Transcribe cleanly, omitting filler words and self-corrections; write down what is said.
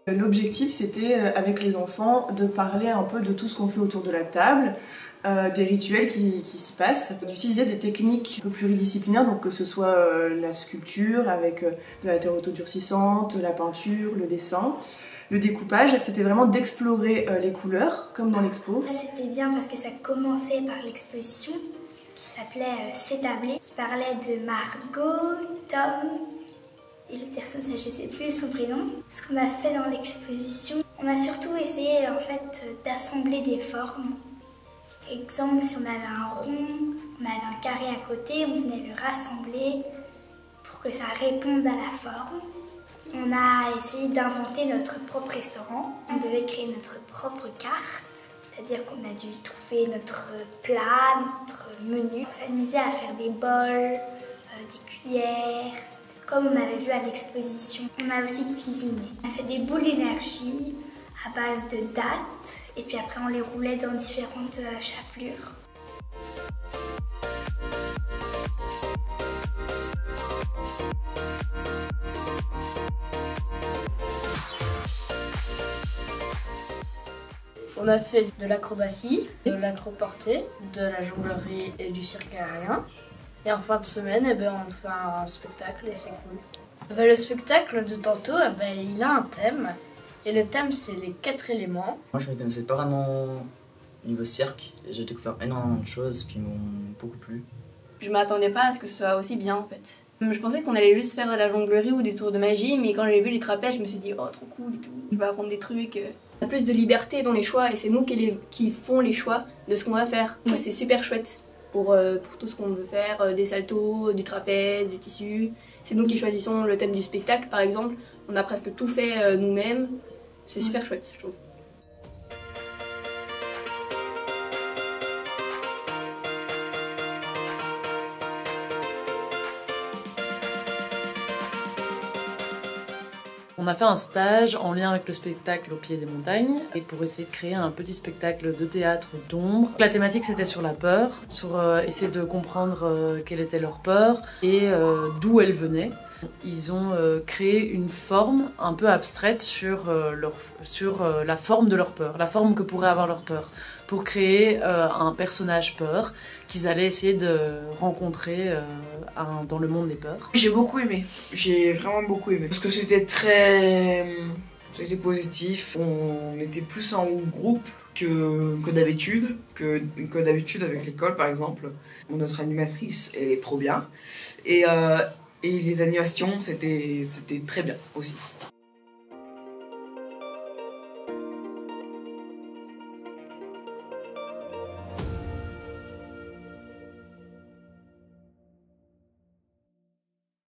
L'objectif, c'était avec les enfants de parler un peu de tout ce qu'on fait autour de la table, des rituels qui s'y passent, d'utiliser des techniques un peu pluridisciplinaires, donc que ce soit la sculpture avec de la terre autodurcissante, la peinture, le dessin. Le découpage, c'était vraiment d'explorer les couleurs, comme dans l'expo. C'était bien parce que ça commençait par l'exposition qui s'appelait C'est tablé, qui parlait de Margot, Tom et l'autre personne, je ne sais plus son prénom. Ce qu'on a fait dans l'exposition, on a surtout essayé en fait d'assembler des formes. Exemple, si on avait un rond, on avait un carré à côté, on venait le rassembler pour que ça réponde à la forme. On a essayé d'inventer notre propre restaurant. On devait créer notre propre carte, c'est-à-dire qu'on a dû trouver notre plat, notre menu. On s'amusait à faire des bols, des cuillères, comme on avait vu à l'exposition. On a aussi cuisiné. On a fait des boules d'énergie à base de dattes et puis après on les roulait dans différentes chapelures. On a fait de l'acrobatie, de l'acroportée, de la jonglerie et du cirque aérien. Et en fin de semaine, on fait un spectacle et c'est cool. Le spectacle de tantôt, il a un thème. Et le thème, c'est les 4 éléments. Moi, je ne me connaissais pas vraiment niveau cirque. J'ai découvert énormément de choses qui m'ont beaucoup plu. Je m'attendais pas à ce que ce soit aussi bien en fait. Je pensais qu'on allait juste faire de la jonglerie ou des tours de magie, mais quand j'ai vu les trapèzes, je me suis dit oh trop cool et tout. On va apprendre des trucs. On a plus de liberté dans les choix et c'est nous qui font les choix de ce qu'on va faire. Moi c'est super chouette pour tout ce qu'on veut faire, des saltos, du trapèze, du tissu. C'est nous qui choisissons le thème du spectacle par exemple. On a presque tout fait nous-mêmes. C'est super chouette je trouve. On a fait un stage en lien avec le spectacle au pied des montagnes et pour essayer de créer un petit spectacle de théâtre d'ombre. La thématique c'était sur la peur, sur essayer de comprendre quelle était leur peur et d'où elle venait. Ils ont créé une forme un peu abstraite sur la forme de leur peur, la forme que pourrait avoir leur peur, pour créer un personnage peur qu'ils allaient essayer de rencontrer dans le monde des peurs. J'ai beaucoup aimé, j'ai vraiment beaucoup aimé, parce que c'était positif, on était plus en groupe que d'habitude, avec l'école par exemple. Notre animatrice elle est trop bien, et les animations c'était très bien aussi.